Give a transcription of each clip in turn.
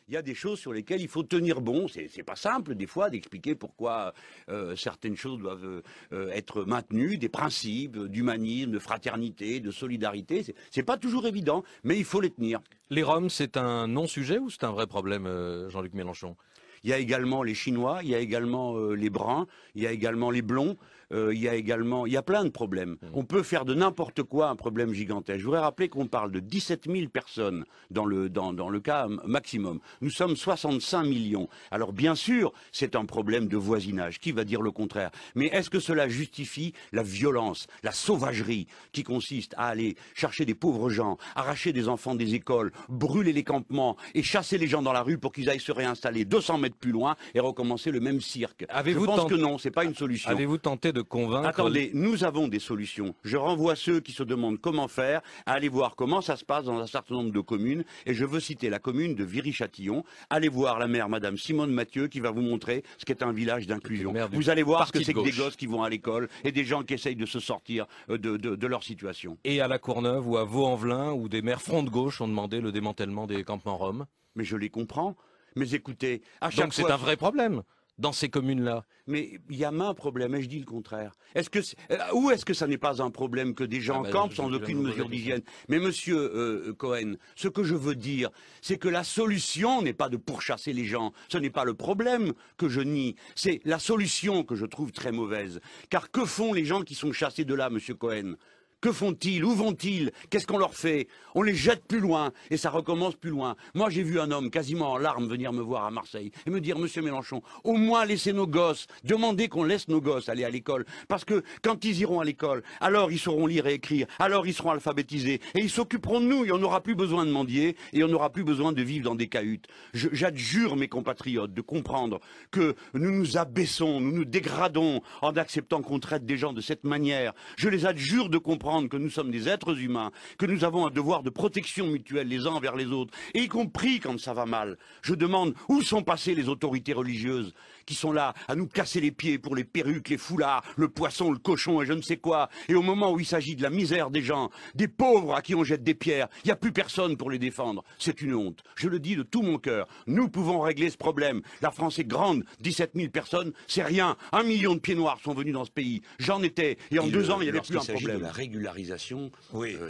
Il y a des choses sur lesquelles il faut tenir bon. C'est pas simple, des fois, d'expliquer pourquoi certaines choses doivent être maintenues, des principes d'humanisme, de fraternité, de solidarité. C'est pas toujours évident, mais il faut les tenir. Les Roms, c'est un non-sujet ou c'est un vrai problème, Jean-Luc Mélenchon? Il y a également les Chinois, il y a également les Bruns, il y a également les Blonds, il y a plein de problèmes. On peut faire de n'importe quoi un problème gigantesque. Je voudrais rappeler qu'on parle de 17 000 personnes dans le cas maximum. Nous sommes 65 millions. Alors bien sûr, c'est un problème de voisinage. Qui va dire le contraire? Mais est-ce que cela justifie la violence, la sauvagerie qui consiste à aller chercher des pauvres gens, arracher des enfants des écoles, brûler les campements et chasser les gens dans la rue pour qu'ils aillent se réinstaller 200 mètres plus loin et recommencer le même cirque? Je pense que non, c'est pas une solution. Avez-vous tenté de convaincre... Attendez, nous avons des solutions. Je renvoie ceux qui se demandent comment faire à aller voir comment ça se passe dans un certain nombre de communes. Et je veux citer la commune de Viry-Châtillon. Allez voir la maire, Madame Simone Mathieu, qui va vous montrer ce qu'est un village d'inclusion. Vous allez voir ce que c'est que des gosses qui vont à l'école et des gens qui essayent de se sortir de leur situation. Et à La Courneuve ou à Vaux-en-Velin, où des maires front de gauche ont demandé le démantèlement des campements roms. Mais je les comprends. Mais écoutez, à chaque fois... Donc c'est un vrai problème dans ces communes-là. Mais il y a un problème, et je dis le contraire. Ou est-ce que ça n'est pas un problème que des gens campent sans aucune mesure d'hygiène? Mais monsieur Cohen, ce que je veux dire, c'est que la solution n'est pas de pourchasser les gens. Ce n'est pas le problème que je nie. C'est la solution que je trouve très mauvaise. Car que font les gens qui sont chassés de là, monsieur Cohen? Que font-ils? Où vont-ils? Qu'est-ce qu'on leur fait? On les jette plus loin et ça recommence plus loin. Moi, j'ai vu un homme quasiment en larmes venir me voir à Marseille et me dire, Monsieur Mélenchon, au moins laissez nos gosses, demandez qu'on laisse nos gosses aller à l'école. Parce que quand ils iront à l'école, alors ils sauront lire et écrire, alors ils seront alphabétisés et ils s'occuperont de nous et on n'aura plus besoin de mendier et on n'aura plus besoin de vivre dans des cahutes. J'adjure mes compatriotes de comprendre que nous nous abaissons, nous nous dégradons en acceptant qu'on traite des gens de cette manière. Je les adjure de comprendre que nous sommes des êtres humains, que nous avons un devoir de protection mutuelle les uns envers les autres, et y compris quand ça va mal. Je demande où sont passées les autorités religieuses qui sont là à nous casser les pieds pour les perruques, les foulards, le poisson, le cochon et je ne sais quoi. Et au moment où il s'agit de la misère des gens, des pauvres à qui on jette des pierres, il n'y a plus personne pour les défendre. C'est une honte. Je le dis de tout mon cœur. Nous pouvons régler ce problème. La France est grande, 17 000 personnes, c'est rien. 1 million de pieds noirs sont venus dans ce pays. J'en étais. Et en 2 ans, il n'y avait plus un problème. De la régularisation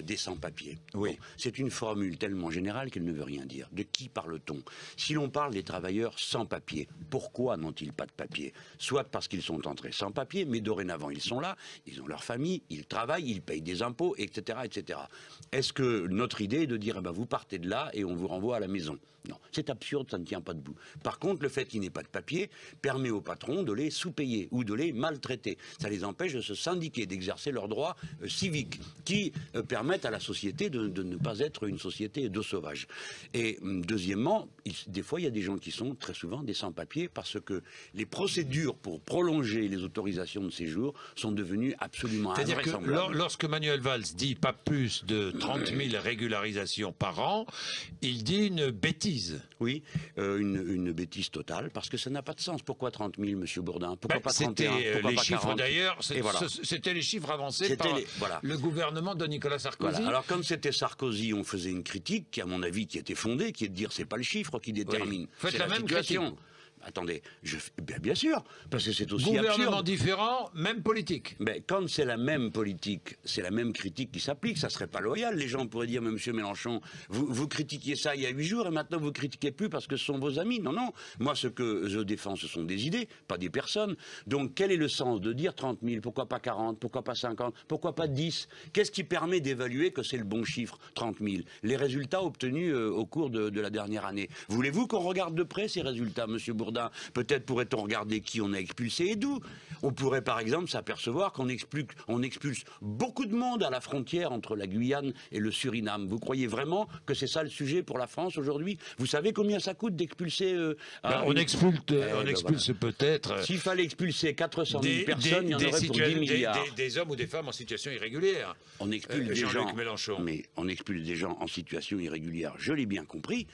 des sans-papiers. Oui. Bon, c'est une formule tellement générale qu'elle ne veut rien dire. De qui parle-t-on? Si l'on parle des travailleurs sans papier, pourquoi n'ont-ils pas de papier? Soit parce qu'ils sont entrés sans papier, mais dorénavant ils sont là, ils ont leur famille, ils travaillent, ils payent des impôts, etc. etc. Est-ce que notre idée est de dire, eh ben, vous partez de là et on vous renvoie à la maison? Non, c'est absurde, ça ne tient pas debout. Par contre, le fait qu'il n'ait pas de papier permet aux patrons de les sous-payer ou de les maltraiter. Ça les empêche de se syndiquer, d'exercer leurs droits civiques qui permettent à la société de ne pas être une société de sauvages. Et deuxièmement, des fois, il y a des gens qui sont très souvent des sans-papiers parce que les procédures pour prolonger les autorisations de séjour sont devenues absolument invraisemblables. C'est-à-dire que lorsque Manuel Valls dit pas plus de 30 000 régularisations par an, il dit une bêtise. Oui, une bêtise totale, parce que ça n'a pas de sens. Pourquoi 30 000, Monsieur Bourdin? Pourquoi pas 31? Pourquoi les pas chiffres 40? d'ailleurs, voilà. C'était les chiffres avancés par le gouvernement de Nicolas Sarkozy. Voilà. Alors comme c'était Sarkozy, on faisait une critique qui, à mon avis, qui était fondée, qui est de dire c'est pas le chiffre qui détermine, c'est la même situation. critique. Attendez, bien sûr, parce que c'est aussi gouvernement absurde. différent, même politique. Mais quand c'est la même politique, c'est la même critique qui s'applique, ça serait pas loyal. Les gens pourraient dire, mais Monsieur Mélenchon, vous critiquiez ça il y a 8 jours et maintenant vous critiquez plus parce que ce sont vos amis. Non, non. Moi, ce que je défends, ce sont des idées, pas des personnes. Donc, quel est le sens de dire 30 000? Pourquoi pas 40? Pourquoi pas 50? Pourquoi pas 10? Qu'est-ce qui permet d'évaluer que c'est le bon chiffre, 30 000? Les résultats obtenus au cours de la dernière année. Voulez-vous qu'on regarde de près ces résultats, Monsieur Bourdin? Peut-être pourrait-on regarder qui on a expulsé et d'où. On pourrait par exemple s'apercevoir qu'on expulse beaucoup de monde à la frontière entre la Guyane et le Suriname. Vous croyez vraiment que c'est ça le sujet pour la France aujourd'hui? Vous savez combien ça coûte d'expulser on expulse peut-être... S'il fallait expulser 400 000 personnes, il y en aurait pour 10 milliards. Des hommes ou des femmes en situation irrégulière. On expulse des gens, mais on expulse des gens en situation irrégulière. Je l'ai bien compris.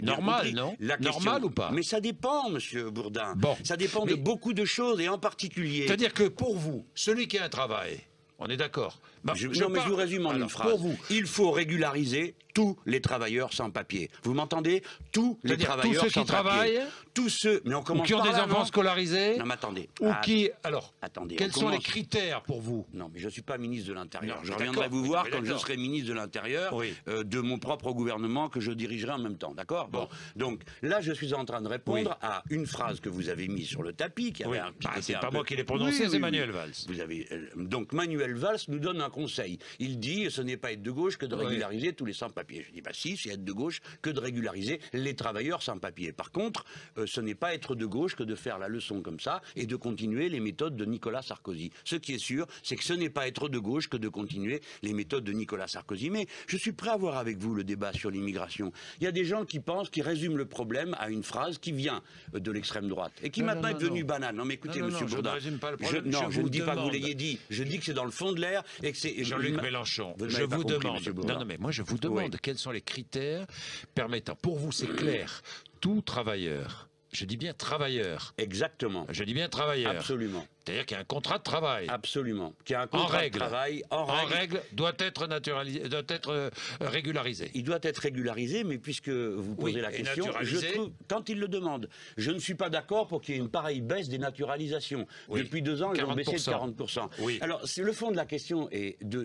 Normal, non? Normal ou pas? Mais ça dépend, Monsieur Bourdin. Bon, ça dépend de beaucoup de choses et en particulier. C'est-à-dire que pour vous, celui qui a un travail, on est d'accord. Je vous résume en une phrase. Il faut régulariser tous les travailleurs sans papier. Vous m'entendez? Tous les travailleurs tous ceux sans qui travaillent, tous ceux, mais on commence ou qui ont par des là, enfants non scolarisés, non, mais attendez. ou qui... Alors, attendez, quels sont les commence. critères pour vous? Non, mais je ne suis pas ministre de l'Intérieur. Non, Je mais reviendrai d'accord, vous voir mais quand je d'accord. serai ministre de l'Intérieur Oui. de mon propre gouvernement que je dirigerai en même temps. D'accord? Bon. Donc là, je suis en train de répondre à une phrase que vous avez mise sur le tapis. Qui avait Oui. qui était C'est un pas peu- moi qui l'ai prononcé, c'est Manuel Valls. Vous avez, donc Manuel Valls nous donne un conseil. Il dit ce n'est pas être de gauche que de régulariser tous les sans-papiers. Je dis bah si, c'est être de gauche que de régulariser les travailleurs sans-papiers. Par contre, ce n'est pas être de gauche que de faire la leçon comme ça et de continuer les méthodes de Nicolas Sarkozy. Ce qui est sûr, c'est que ce n'est pas être de gauche que de continuer les méthodes de Nicolas Sarkozy. Mais je suis prêt à voir avec vous le débat sur l'immigration. Il y a des gens qui pensent, qui résument le problème à une phrase qui vient de l'extrême droite et qui maintenant est devenue banale. Non mais écoutez, monsieur je ne Bourdin, résume pas le problème. je ne dis pas que vous demande. l'ayez dit. Je dis que c'est dans le fond de l'air et que c'est... Jean-Luc Mélenchon, Vous ne je m'avez pas vous compris, demande, monsieur Bourdin. non, mais moi je vous demande quels sont les critères permettant, pour vous c'est clair, tout travailleur, je dis bien travailleur, Exactement. je dis bien travailleur, Absolument. c'est-à-dire qu'il y a un contrat de travail. Absolument. Qui a un En contrat règle. de travail En règle, doit être naturalisé, doit être régularisé. Il doit être régularisé, mais puisque vous posez Oui, la et question, naturalisé. je trouve, quand il le demande, je ne suis pas d'accord pour qu'il y ait une pareille baisse des naturalisations. Oui, Depuis 2 ans, ils ont baissé de 40%. Oui. Alors, le fond de la question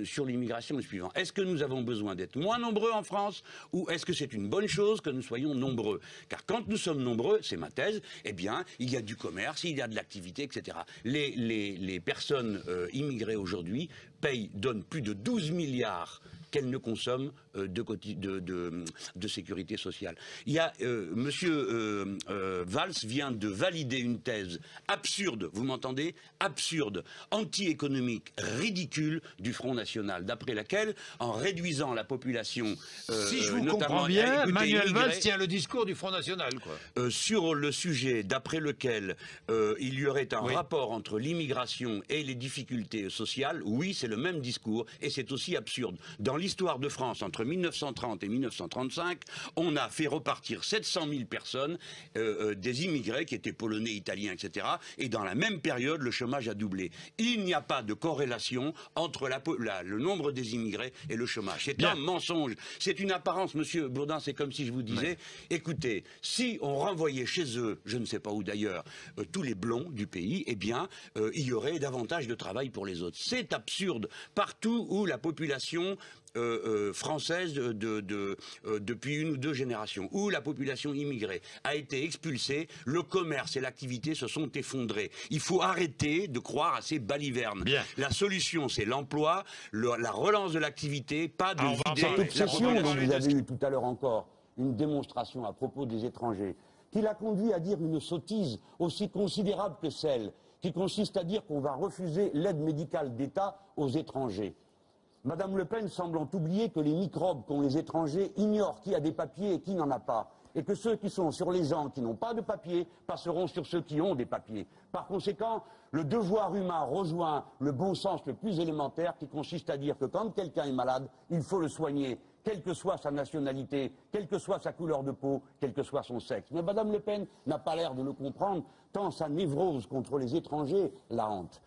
sur l'immigration est le suivant. Est-ce que nous avons besoin d'être moins nombreux en France ou est-ce que c'est une bonne chose que nous soyons nombreux? Car quand nous sommes nombreux, c'est ma thèse, eh bien, il y a du commerce, il y a de l'activité, etc. Les personnes immigrées aujourd'hui donnent plus de 12 milliards qu'elles ne consomment de sécurité sociale. Il y a, monsieur Valls vient de valider une thèse absurde, vous m'entendez? Absurde, anti-économique, ridicule du Front National, d'après laquelle, en réduisant la population... Si je vous notamment, comprends bien, écoutez, Manuel immigrés, Valls tient le discours du Front National, quoi. sur le sujet d'après lequel il y aurait un rapport entre l'immigration et les difficultés sociales, oui, c'est le même discours et c'est aussi absurde. Dans l'histoire de France, entre 1930 et 1935, on a fait repartir 700 000 personnes, des immigrés qui étaient polonais, italiens, etc. Et dans la même période, le chômage a doublé. Il n'y a pas de corrélation entre le nombre des immigrés et le chômage. C'est un mensonge. C'est une apparence, monsieur Bourdin, c'est comme si je vous disais, écoutez, si on renvoyait chez eux, je ne sais pas où d'ailleurs, tous les blonds du pays, eh bien, il y aurait davantage de travail pour les autres. C'est absurde. Partout où la population française depuis 1 ou 2 générations, où la population immigrée a été expulsée, le commerce et l'activité se sont effondrés. Il faut arrêter de croire à ces balivernes. La solution, c'est l'emploi, la relance de l'activité, pas de vider Cette obsession la dont population. vous avez eu tout à l'heure encore une démonstration à propos des étrangers, qui l'a conduit à dire une sottise aussi considérable que celle qui consiste à dire qu'on va refuser l'aide médicale d'État aux étrangers. Madame Le Pen semblant oublier que les microbes qu'ont les étrangers ignorent qui a des papiers et qui n'en a pas. Et que ceux qui sont sur les gens qui n'ont pas de papiers passeront sur ceux qui ont des papiers. Par conséquent, le devoir humain rejoint le bon sens le plus élémentaire qui consiste à dire que quand quelqu'un est malade, il faut le soigner, quelle que soit sa nationalité, quelle que soit sa couleur de peau, quel que soit son sexe. Mais Madame Le Pen n'a pas l'air de le comprendre, tant sa névrose contre les étrangers la hante.